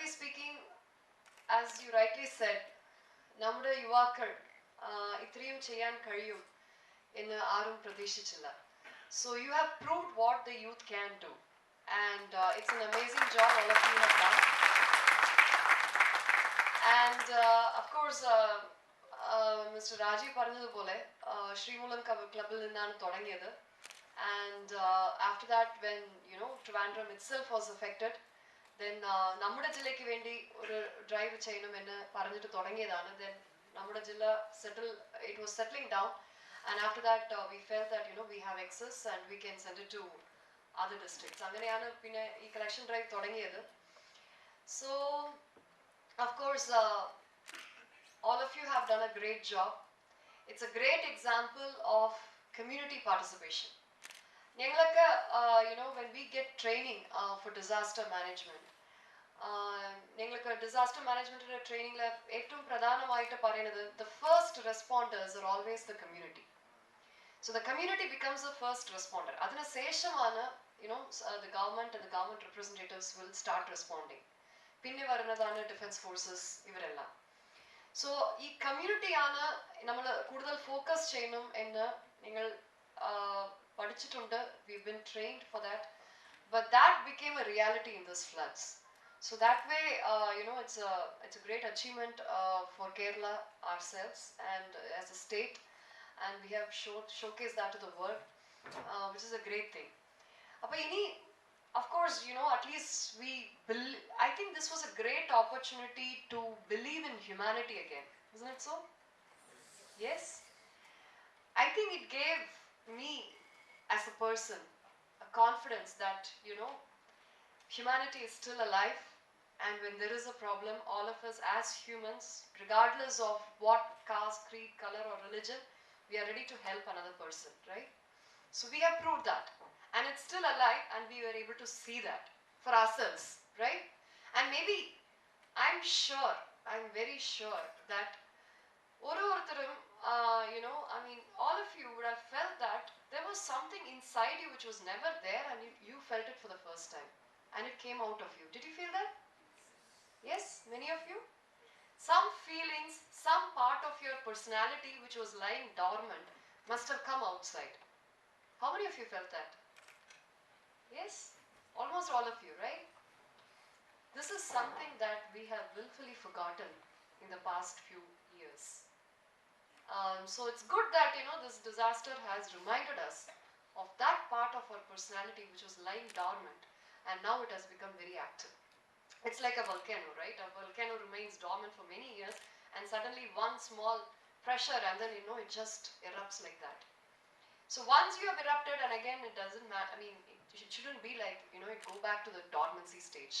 frankly speaking, as you rightly said, നമ്മുടെ യുവാക്കൾ ഇത്രയും ചെയ്യാൻ കഴിയും എന്ന് ആരും പ്രതീക്ഷിച്ചില്ല. So you have proved what the youth can do, and it's an amazing job all of you have done. And of course, Mr. Rajiv പറഞ്ഞതുപോലെ ശ്രീമൂലം ക്ലബിൽ നിന്നാണ് തുടങ്ങിയത്. And after that, when Trivandrum itself was affected, then നമ്മുടെ ജില്ലയ്ക്ക് വേണ്ടി ഒരു drive ചെയ്യണമെന്ന് പറഞ്ഞിട്ട് തുടങ്ങിയതാണ്. Then നമ്മുടെ ജില്ല it was settling down, and after that we felt that we have excess and we can send it to other districts. അങ്ങനെയാണ് പിന്നെ ഈ collection drive തുടങ്ങിയത്. So of course all of you have done a great job. It's a great example of community participation. ഞങ്ങളൊക്കെ when we get training for disaster management, ഞങ്ങൾക്ക് disaster മാനേജ്മെന്റിന്റെ ട്രെയിനിങ്ങിൽ ഏറ്റവും പ്രധാനമായിട്ട് പറയുന്നത് the first responders are always the community. So the community becomes the first responder. അതിന് ശേഷമാണ് the government and the government representatives will start responding. പിന്നെ വരുന്നതാണ് defence forces ഇവരെല്ലാം. സോ ഈ കമ്മ്യൂണിറ്റിയാണ് നമ്മൾ കൂടുതൽ ഫോക്കസ് ചെയ്യണം എന്ന് നിങ്ങൾ പഠിച്ചിട്ടുണ്ട്. We've been trained for that, but that became a reality in this floods. So that way, it's a great achievement for Kerala ourselves and as a state, and we have showcased that to the world, which is a great thing. Of course, at least I think this was a great opportunity to believe in humanity again, isn't it so? Yes? I think it gave me as a person a confidence that humanity is still alive, and when there is a problem, all of us as humans, regardless of what caste, creed, color or religion, we are ready to help another person, right? So we have proved that, and it's still alive, and we were able to see that for ourselves, right? And maybe I'm very sure that all of you would have felt that there was something inside you which was never there, and you felt it for the first time, and it came out of you. Did you feel that? Yes, many of you. Some feelings, some part of your personality which was lying dormant must have come outside. How many of you felt that? Yes, almost all of you, right? This is something that we have willfully forgotten in the past few years. So it's good that this disaster has reminded us of that part of our personality which was lying dormant, and now it has become very active. It's like a volcano, right? A volcano remains dormant for many years, and suddenly one small pressure, and then it just erupts like that. So once you have erupted, and again it doesn't matter, it shouldn't be like it go back to the dormancy stage.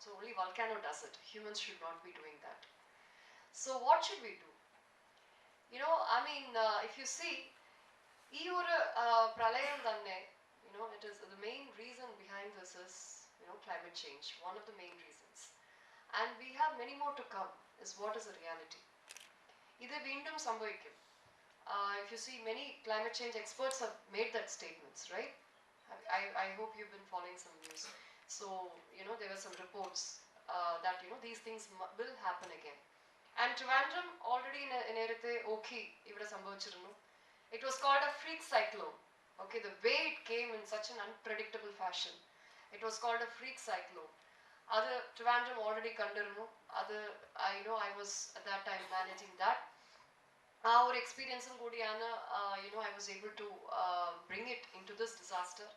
So only volcano does it. Humans should not be doing that. So what should we do? If you see, pralayam danne, it is the main reason behind this is climate change, one of the main reasons, and we have many more to come. Is what is a reality. Idu veendum sambhavikkum. If you see, many climate change experts have made that statements, right? I hope you've been following some news. So there were some reports that these things will happen again. And Trivandrum already നേരത്തെ ഇവിടെ സംഭവിച്ചിരുന്നു. It was called a freak cyclone. Okay, the way it came in such an unpredictable fashion, it was called a freak cyclone. Other Trivandrum already kandirunnu. I was at that time managing that. Our experience in Gudiyana, I was able to bring it into this disaster.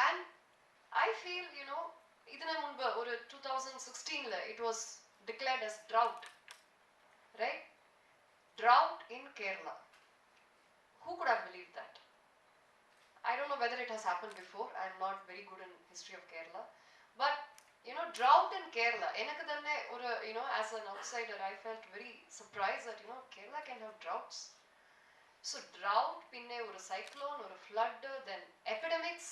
And I feel, idine munba or 2016 it was declared as drought, right? Drought in Kerala. Who could have believed that? I don't know whether it has happened before. I'm not very good in history of Kerala, but drought in Kerala. Enakku thanne oru as an outsider, I felt very surprised that Kerala can have droughts. So drought, pinne oru cyclone, oru flood, then epidemics,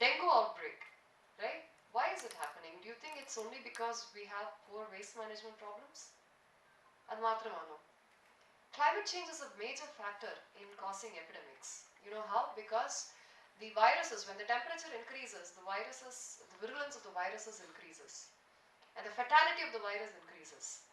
dengue outbreak, right? Why is it happening? Do you think it's only because we have poor waste management problems? Adu matramano. Climate change is a major factor in causing epidemics. You know how? Because The viruses, when the temperature increases, the virulence of the viruses increases, and the fatality of the virus increases.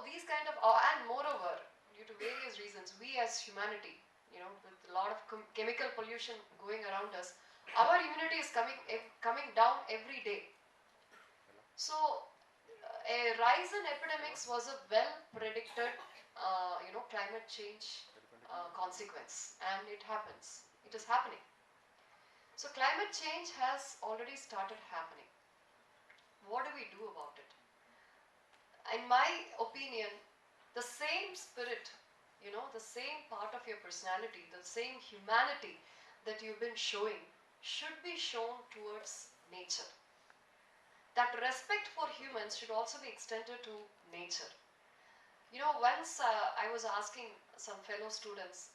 These kind of, and moreover, due to various reasons, we as humanity, with a lot of chemical pollution going around us, our immunity is coming down every day. So, a rise in epidemics was a well predicted, climate change consequence, and it happens. It is happening. So, climate change has already started happening. What do we do about it? In my opinion, the same spirit, the same part of your personality, the same humanity that you've been showing should be shown towards nature. That respect for humans should also be extended to nature. Once I was asking some fellow students,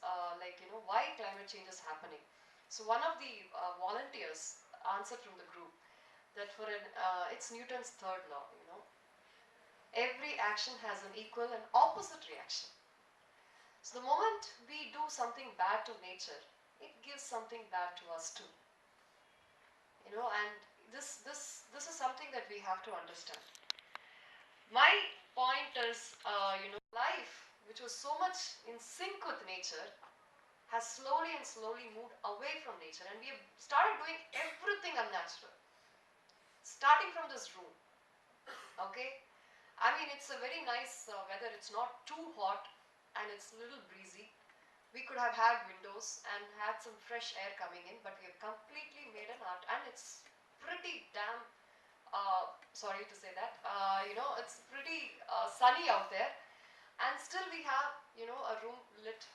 why climate change is happening. So one of the volunteers answered from the group that it's Newton's third law, every action has an equal and opposite reaction. So the moment we do something bad to nature, it gives something bad to us too. And this is something that we have to understand. My point is, life, which was so much in sync with nature, has slowly and slowly moved away from nature, and we have started doing everything unnatural. Starting from this room, okay? I mean, it's a very nice weather. It's not too hot and it's a little breezy. We could have had windows and had some fresh air coming in, but we have completely made an art, and it's pretty damn, sorry to say that, it's pretty sunny out there, and still we have, a room lit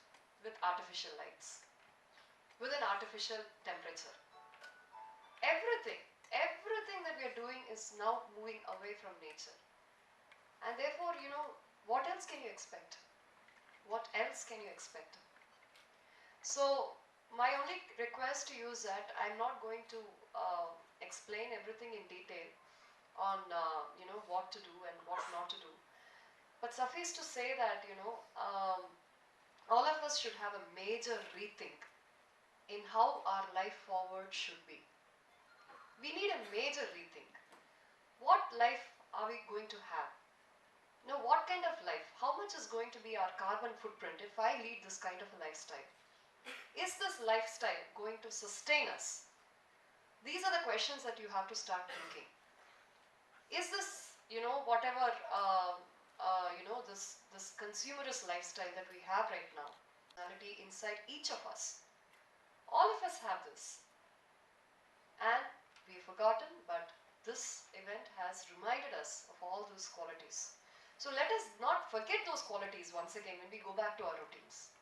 with artificial lights, with an artificial temperature. Everything that we are doing is now moving away from nature. And therefore, what else can you expect? What else can you expect? So, my only request to you is that I'm not going to explain everything in detail on, what to do and what not to do. But suffice to say that, all of us should have a major rethink in how our life forward should be. We need a major rethink. What life are we going to have? What kind of life? How much is going to be our carbon footprint if I lead this kind of a lifestyle? Is this lifestyle going to sustain us? These are the questions that you have to start thinking. Is this, whatever, this consumerist lifestyle that we have right now, personality inside each of us? All of us have this. And we've forgotten, but this event has reminded us of all those qualities. So let us not forget those qualities once again when we go back to our routines.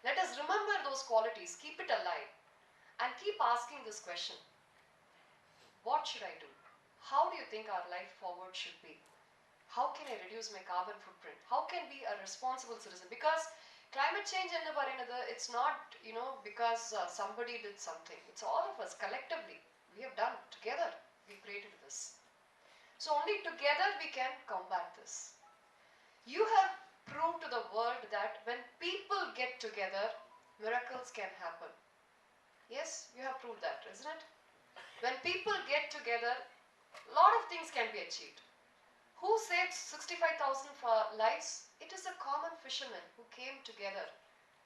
Let us remember those qualities, keep it alive, and keep asking this question. What should I do? How do you think our life forward should be? How can I reduce my carbon footprint? How can we be a responsible citizen? Because climate change and it's not, because somebody did something. It's all of us collectively. We have done together. We created this. So only together we can combat this. You have proved to the world that when people get together, miracles can happen. Yes, you have proved that, isn't it? When people get together, a lot of things can be achieved. Who saved 65,000 lives? It is a common fisherman who came together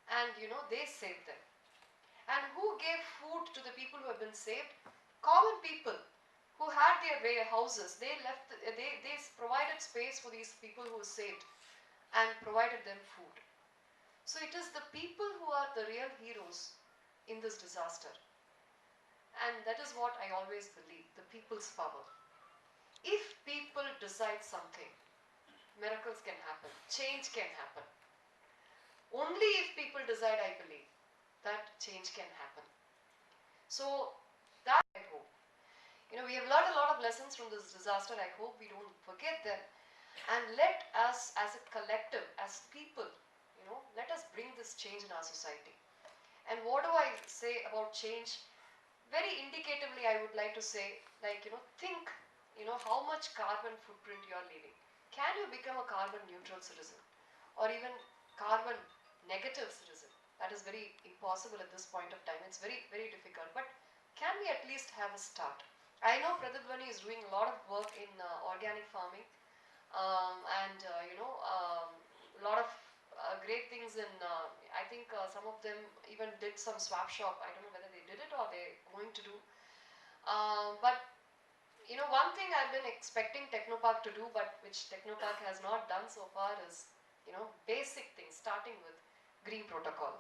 and they saved them. And who gave food to the people who have been saved? Common people who had their houses. They provided space for these people who were saved and provided them food. So it is the people who are the real heroes in this disaster. And that is what I always believe, the people's power. If people decide something, miracles can happen, change can happen. Only if people decide, I believe, that change can happen. So that I hope. We have learned a lot of lessons from this disaster. I hope we don't forget them. And let us as a collective, as people, let us bring this change in our society. And what do I say about change? Very indicatively, I would like to say, think, how much carbon footprint you are leaving. Can you become a carbon neutral citizen? Or even carbon negative citizen? that is very impossible at this point of time. It's very, very difficult. But can we at least have a start? I know Pradipvani is doing a lot of work in organic farming, and a lot of great things in, I think some of them even did some swap shop. I don't know whether they did it or they're going to do. But one thing I've been expecting Technopark to do, but which Technopark has not done so far is, basic things, starting with green protocol.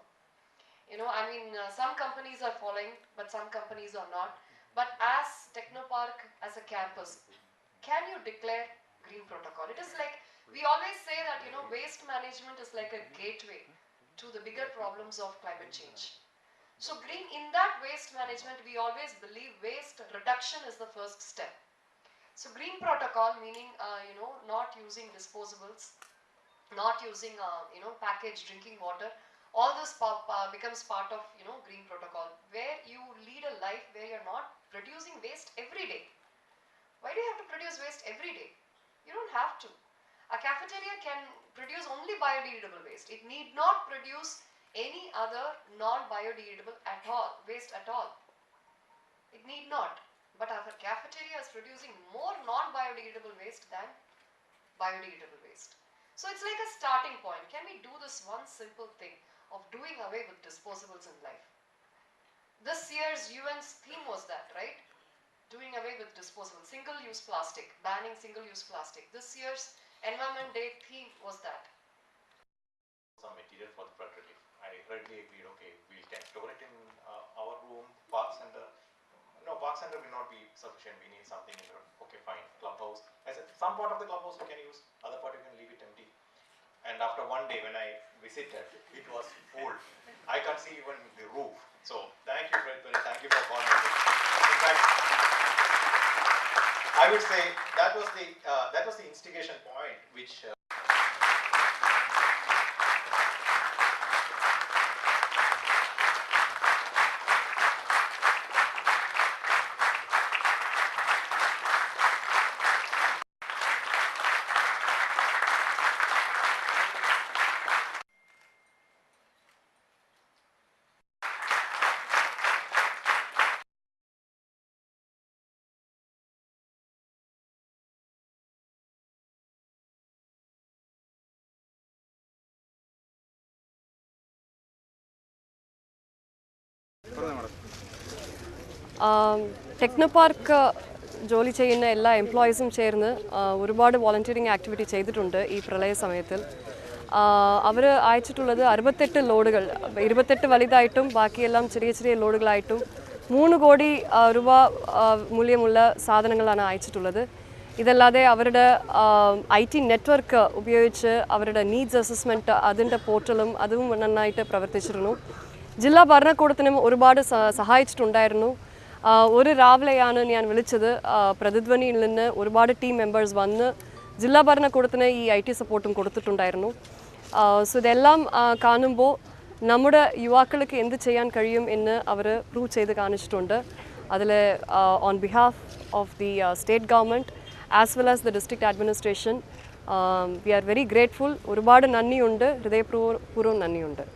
Some companies are following, but some companies are not. But as Technopark, as a campus, can you declare green protocol? It is like, we always say that, waste management is like a gateway to the bigger problems of climate change. So in that waste management, we always believe waste reduction is the first step. So green protocol meaning, not using disposables, not using, packaged drinking water. All this becomes part of, green protocol, where you lead a life where you're not producing waste every day. Why do you have to produce waste every day? You don't have to. A cafeteria can produce only biodegradable waste. It need not produce any other non-biodegradable waste at all. It need not. But our cafeteria is producing more non-biodegradable waste than biodegradable waste. So it's like a starting point. Can we do this one simple thing of doing away with disposables in life? This year's UN's theme was that, right? Doing away with disposables, single-use plastic, banning single-use plastic. This year's Environment Day theme was that. Some material for the flood relief. I readily agreed, okay, we can store it in our room, park center. No, park center will not be sufficient. We need something in the room. Okay, fine. Clubhouse. I said, some part of the clubhouse you can use, other part you can leave it empty. And after one day when I visited, it was full. I can't see even the roof. So thank you, Pradipvani. Thank you for calling me. In fact, I would say that was the instigation point which. Technopark ജോലി ചെയ്യുന്ന എല്ലാ എംപ്ലോയീസും ചേർന്ന് ഒരുപാട് volunteering activity ചെയ്തിട്ടുണ്ട് ഈ പ്രളയ സമയത്തിൽ. അവർ അയച്ചിട്ടുള്ളത് 68 ലോഡുകൾ, 28 വലുതായിട്ടും ബാക്കിയെല്ലാം ചെറിയ ചെറിയ ലോഡുകളായിട്ടും 3 കോടി രൂപ മൂല്യമുള്ള സാധനങ്ങളാണ് അയച്ചിട്ടുള്ളത്. ഇതല്ലാതെ അവരുടെ IT നെറ്റ്വർക്ക് ഉപയോഗിച്ച് അവരുടെ നീഡ്സ് അസസ്മെൻറ്റ് അതിൻ്റെ പോർട്ടലും അതും നന്നായിട്ട് പ്രവർത്തിച്ചിരുന്നു. ജില്ലാ ഭരണകൂടത്തിനും ഒരുപാട് സഹായിച്ചിട്ടുണ്ടായിരുന്നു. ഒരു രാവിലെയാണ് ഞാൻ വിളിച്ചത്. പ്രതിധ്വനിയിൽ നിന്ന് ഒരുപാട് ടീം മെമ്പേഴ്സ് വന്ന് ജില്ലാ ഭരണകൂടത്തിന് ഈ IT സപ്പോർട്ടും കൊടുത്തിട്ടുണ്ടായിരുന്നു. സോ ഇതെല്ലാം കാണുമ്പോൾ നമ്മുടെ യുവാക്കൾക്ക് എന്ത് ചെയ്യാൻ കഴിയും എന്ന് അവർ പ്രൂവ് ചെയ്ത് കാണിച്ചിട്ടുണ്ട്. അതിൽ on behalf of the state government as well as the district administration we are very grateful. ഒരുപാട് നന്ദിയുണ്ട്, ഹൃദയപൂർവ്വം നന്ദിയുണ്ട്.